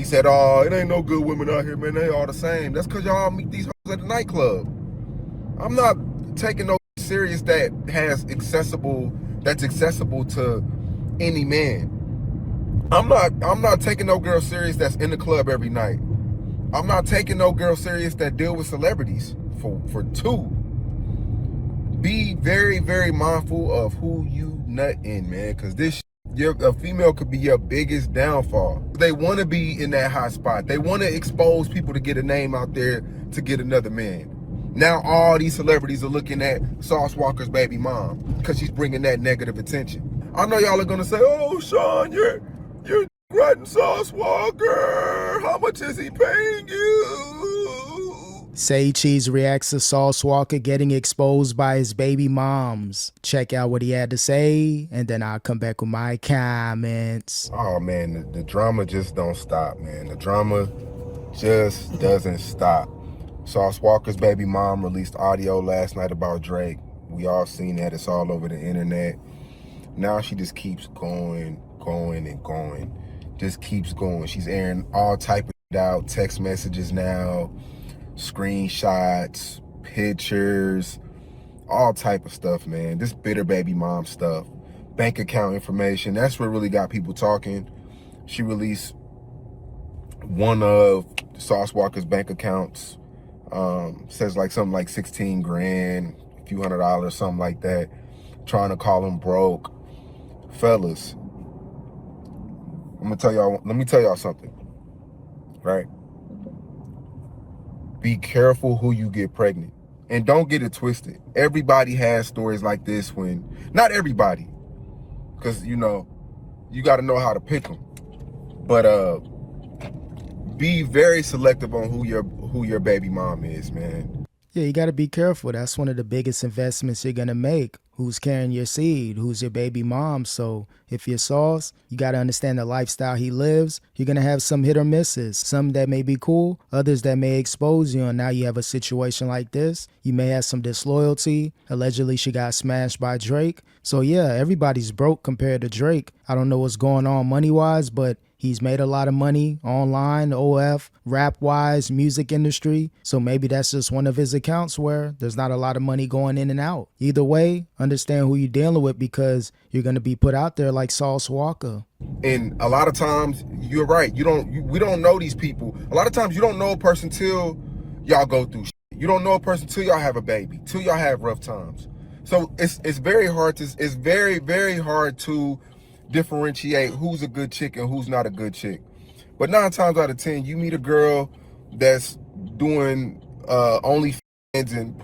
said, oh, it ain't no good women out here, man. They all the same. That's because y'all meet these hoes at the nightclub. I'm not taking no serious that's accessible to any man. I'm not taking no girl serious that's in the club every night. I'm not taking no girl serious that deal with celebrities for two. Be very, very mindful of who you nut in, man, because a female could be your biggest downfall. They want to be in that hot spot. They want to expose people to get a name out there to get another man. Now all these celebrities are looking at Sauce Walka's baby mom because she's bringing that negative attention. I know y'all are gonna say, "Oh, Sean, you're riding Sauce Walka. How much is he paying you?" Say Cheese reacts to Sauce Walka getting exposed by his baby moms. Check out what he had to say, and then I'll come back with my comments. Oh man, the drama just don't stop, man. The drama just doesn't stop. Sauce Walka's baby mom released audio last night about Drake. We all seen that. It's all over the internet. Now she just keeps going and going. Just keeps going. She's airing all type of shit out, text messages now, screenshots, pictures, all type of stuff, man. This bitter baby mom stuff. Bank account information. That's what really got people talking. She released one of Sauce Walka's bank accounts. Says like something like 16 grand, a few $100, something like that. Trying to call him broke. Fellas, let me tell y'all something, right? Be careful who you get pregnant. And don't get it twisted. Everybody has stories like this not everybody, because, you got to know how to pick them. But be very selective on who your baby mom is, man. Yeah, you got to be careful. That's one of the biggest investments you're going to make. Who's carrying your seed? Who's your baby mom? So if you're Sauce, you got to understand the lifestyle he lives. You're going to have some hit or misses. Some that may be cool, others that may expose you. And now you have a situation like this. You may have some disloyalty. Allegedly, she got smashed by Drake. So yeah, everybody's broke compared to Drake. I don't know what's going on money-wise, but he's made a lot of money online, OF, rap-wise, music industry. So maybe that's just one of his accounts where there's not a lot of money going in and out. Either way, understand who you're dealing with because you're going to be put out there like Sauce Walka. And a lot of times, you're right. We don't know these people. A lot of times you don't know a person till y'all go through shit. You don't know a person till y'all have a baby, till y'all have rough times. So it's very hard to differentiate who's a good chick and who's not a good chick. But 9 times out of 10, you meet a girl that's doing OnlyFans and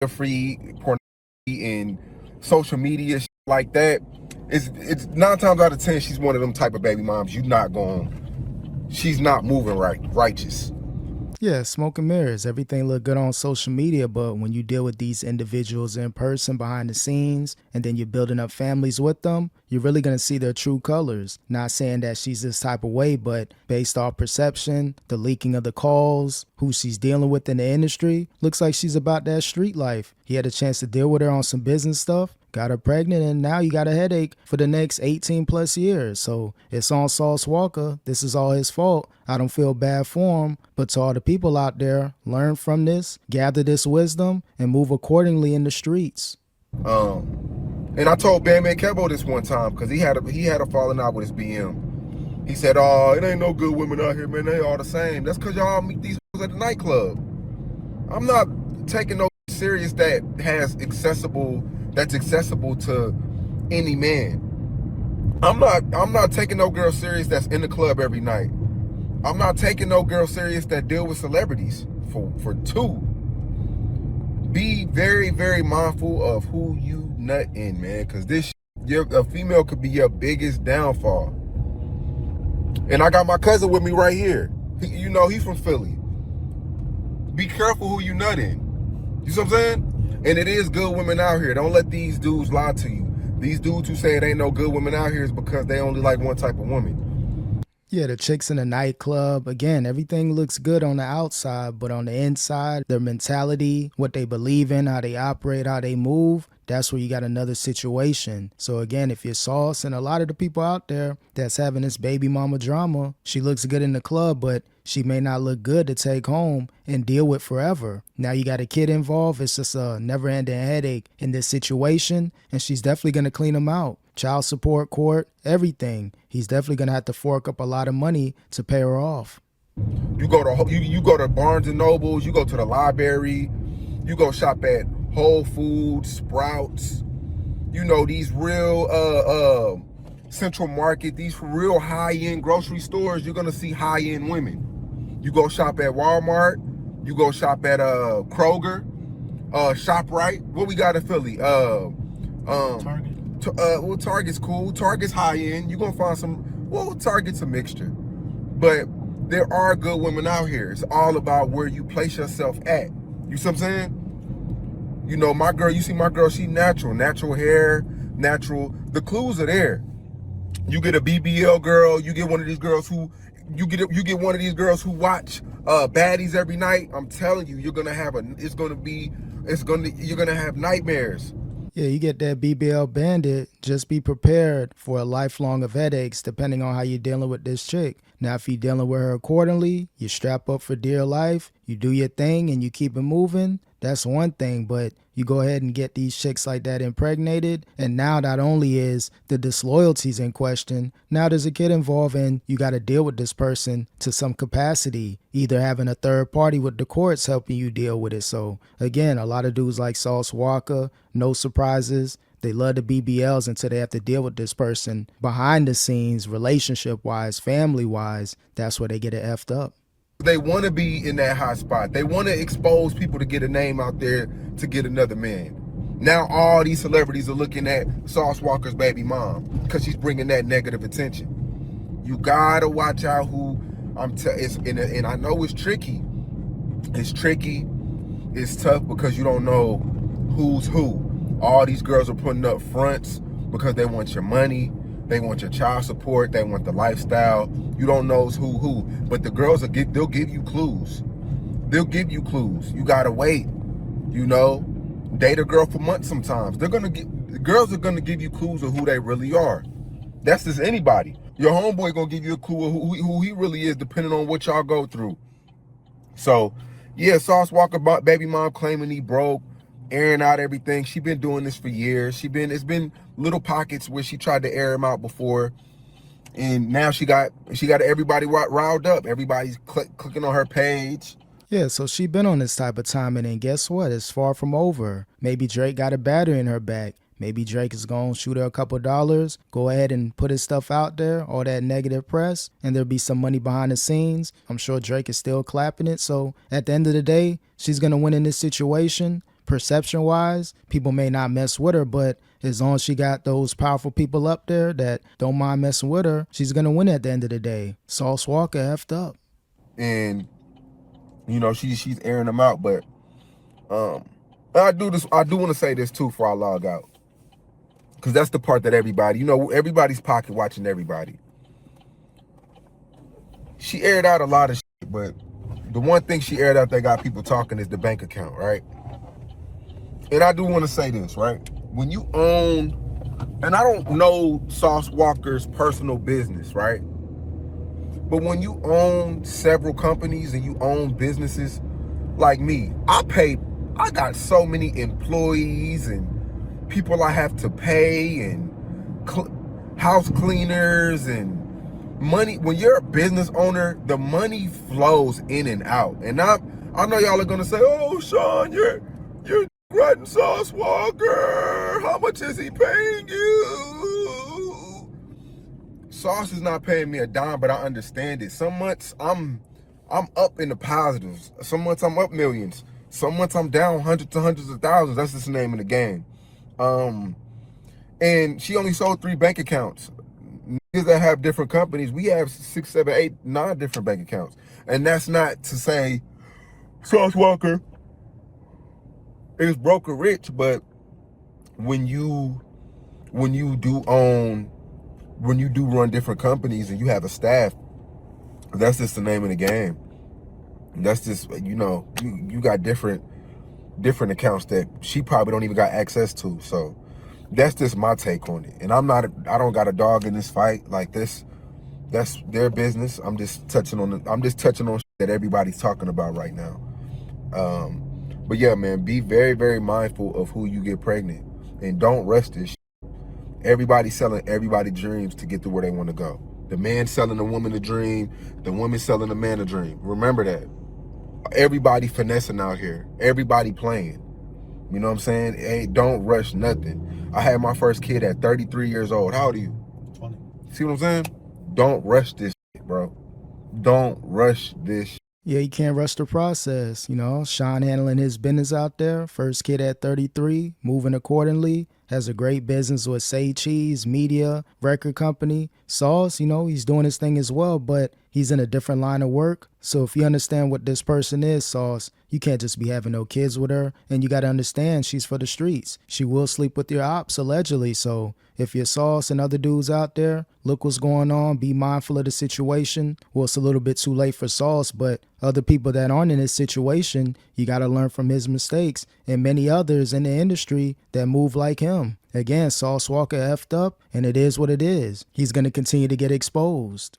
free pornography and social media shit like that. It's 9 times out of 10 she's one of them type of baby moms. She's not moving righteous. Yeah, smoke and mirrors. Everything look good on social media, but when you deal with these individuals in person behind the scenes and then you're building up families with them, you're really going to see their true colors. Not saying that she's this type of way, but based off perception, the leaking of the calls, who she's dealing with in the industry, looks like she's about that street life. He had a chance to deal with her on some business stuff, got her pregnant, and now you got a headache for the next 18 plus years. So it's on Sauce Walka. This is all his fault. I don't feel bad for him, but to all the people out there, learn from this, gather this wisdom, and move accordingly in the streets. And I told Bandman Kevo this one time because he had a falling out with his BM. He said, "Oh, it ain't no good women out here, man. They all the same. That's because y'all meet these hoes at the nightclub." I'm not taking no serious that's accessible to any man. I'm not taking no girl serious that's in the club every night. I'm not taking no girl serious that deal with celebrities for two. Be very, very mindful of who you nut in, man, because a female could be your biggest downfall. And I got my cousin with me right here. He's from Philly. Be careful who you nut in. You see what I'm saying? And it is good women out here. Don't let these dudes lie to you. These dudes who say it ain't no good women out here is because they only like one type of woman. Yeah, the chicks in the nightclub, again, everything looks good on the outside, but on the inside, their mentality, what they believe in, how they operate, how they move, that's where you got another situation. So again, if you're Sauce and a lot of the people out there that's having this baby mama drama, she looks good in the club, but she may not look good to take home and deal with forever. Now you got a kid involved. It's just a never-ending headache in this situation, and she's definitely going to clean him out. Child support, court, everything. He's definitely going to have to fork up a lot of money to pay her off. You go to Barnes and Nobles, you go to the library, you go shop at Whole Foods, Sprouts, you know, these real Central Market, these real high-end grocery stores, you're gonna see high-end women. You go shop at Walmart, you go shop at Kroger, ShopRite. What we got in Philly? Target. Well, Target's cool. Target's high-end. You're gonna find some. Well, Target's a mixture, but there are good women out here. It's all about where you place yourself at. You see what I'm saying? You know, my girl, you see my girl, she natural hair, natural. The clues are there. You get a BBL girl, you get one of these girls who, you get one of these girls who watch baddies every night. I'm telling you, you're gonna have you're gonna have nightmares. Yeah, you get that BBL bandit, just be prepared for a lifelong of headaches depending on how you're dealing with this chick. Now, if you're dealing with her accordingly, you strap up for dear life, you do your thing and you keep it moving, that's one thing. But you go ahead and get these chicks like that impregnated, and now not only is the disloyalties in question, now there's a kid involved and you got to deal with this person to some capacity, either having a third party with the courts helping you deal with it. So again, a lot of dudes like Sauce Walka, no surprises. They love the BBLs until they have to deal with this person behind the scenes, relationship-wise, family-wise. That's where they get it effed up. They want to be in that hot spot. They want to expose people to get a name out there to get another man. Now all these celebrities are looking at Sauce Walka's baby mom because she's bringing that negative attention. You gotta watch out who and I know it's tricky. It's tricky. It's tough because you don't know who's who. All these girls are putting up fronts because they want your money, they want your child support, they want the lifestyle. You don't know who. But the girls they'll give you clues. They'll give you clues. You gotta wait. You know, date a girl for months sometimes. The girls are gonna give you clues of who they really are. That's just anybody. Your homeboy gonna give you a clue of who he really is, depending on what y'all go through. So, yeah, Sauce Walka baby mom claiming he broke, airing out everything. She been doing this for years. It's been little pockets where she tried to air him out before, and now she got everybody riled up. Everybody's clicking on her page. Yeah, so she been on this type of timing, and guess what? It's far from over. Maybe Drake got a battery in her back. Maybe Drake is going to shoot her a couple dollars, go ahead and put his stuff out there, all that negative press, and there'll be some money behind the scenes. I'm sure Drake is still clapping it. So at the end of the day, she's going to win in this situation. Perception-wise, people may not mess with her, but as long as she got those powerful people up there that don't mind messing with her, she's going to win at the end of the day. Sauce Walka effed up. And, you know, she's airing them out, but I do want to say this too before I log out. Because that's the part that everybody's pocket watching everybody. She aired out a lot of shit, but the one thing she aired out that got people talking is the bank account, right? And I do want to say this, right? When you own, and I don't know Sauce Walka's personal business, right? But when you own several companies and you own businesses like me, I got so many employees and people I have to pay and house cleaners and money. When you're a business owner, the money flows in and out. And I know y'all are gonna say, "Oh, Sean, you're Grattan Sauce Walka. How much is he paying you?" Sauce is not paying me a dime, but I understand it. Some months I'm up in the positives. Some months I'm up millions. Some months I'm down hundreds of thousands. That's just the name of the game. And she only sold 3 bank accounts. Niggas that have different companies, we have 6, 7, 8, 9 different bank accounts. And that's not to say Sauce Walka is broke or rich, but when you do run different companies and you have a staff, that's just the name of the game. That's just, you know, you got different different accounts that she probably don't even got access to. So that's just my take on it. And I don't got a dog in this fight like this. That's their business. I'm just touching on shit that everybody's talking about right now. But yeah, man, be very, very mindful of who you get pregnant, and don't rush this shit. Everybody's selling everybody's dreams to get to where they want to go. The man selling the woman a dream, the woman selling the man a dream. Remember that. Everybody finessing out here. Everybody playing. You know what I'm saying? Hey, don't rush nothing. I had my first kid at 33 years old. How old are you? 20. See what I'm saying? Don't rush this shit, bro. Don't rush this shit. Yeah, you can't rush the process. You know, Sean handling his business out there. First kid at 33, moving accordingly. Has a great business with Say Cheese, media, record company. Sauce, you know, he's doing his thing as well, but he's in a different line of work. So if you understand what this person is, Sauce, you can't just be having no kids with her. And you got to understand she's for the streets. She will sleep with your ops, allegedly. So if you're Sauce and other dudes out there, look what's going on. Be mindful of the situation. Well, it's a little bit too late for Sauce, but other people that aren't in this situation, you got to learn from his mistakes, and many others in the industry that move like him. Again, Sauce Walka effed up, and it is what it is. He's going to continue to get exposed.